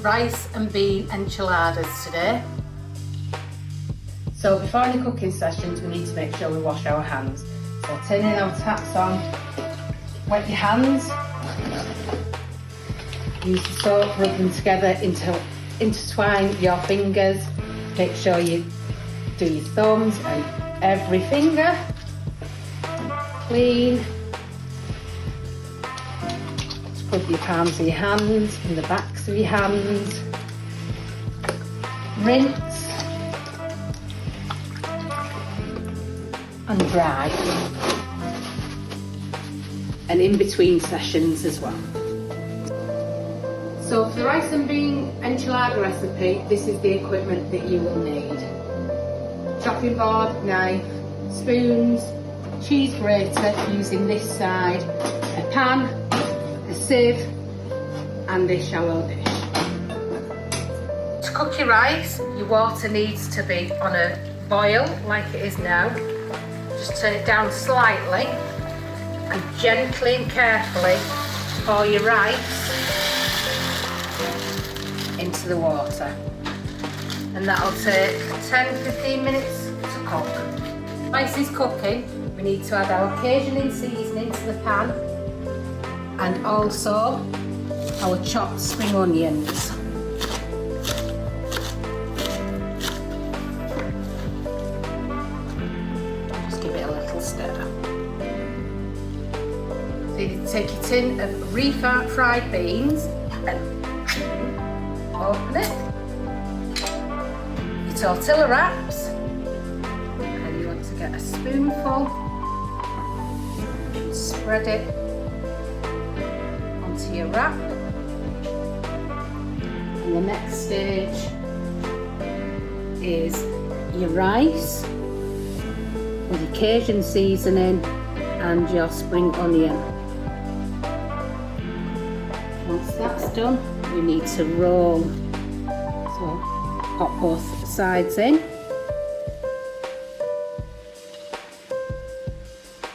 rice and bean enchiladas today. So before any cooking sessions we need to make sure we wash our hands. So turning our taps on, wet your hands, use the soap, rub them together, intertwine your fingers, make sure you do your thumbs and every finger clean. Scrub your palms of your hands and the backs of your hands. Rinse and dry. And in between sessions as well. So for the rice and bean enchilada recipe, this is the equipment that you will need. Chopping board, knife, spoons, cheese grater using this side, a pan, a sieve and a shallow dish. To cook your rice, your water needs to be on a boil like it is now. Just turn it down slightly and gently and carefully pour your rice into the water. And that'll take 10-15 minutes to cook. Rice is cooking, we need to add our Cajun seasoning to the pan and also our chopped spring onions. Just give it a little stir. So you take your tin of refried beans and open it. Your tortilla wraps, and you want to get a spoonful and spread it onto your wrap. And the next stage is your rice with your Cajun seasoning and your spring onion. Once that's done, we need to roll. So pop both sides in.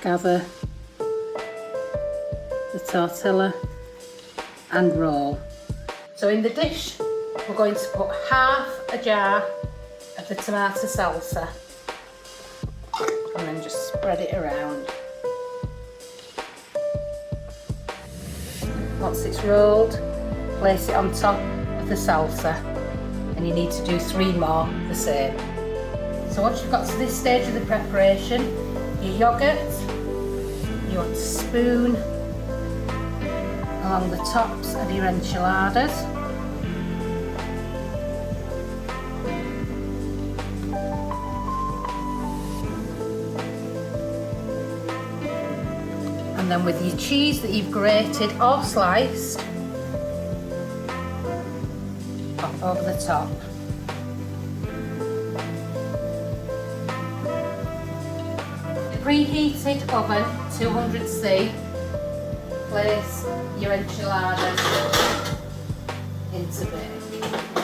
Gather the tortilla and roll. So in the dish we're going to put half a jar of the tomato salsa and then just spread it around. Once it's rolled, place it on top of the salsa. And you need to do 3 more the same. So once you've got to this stage of the preparation, your yoghurt, you want to spoon along the tops of your enchiladas. And then with your cheese that you've grated or sliced, pop over the top. Preheated oven 200°C, place your enchiladas into bake.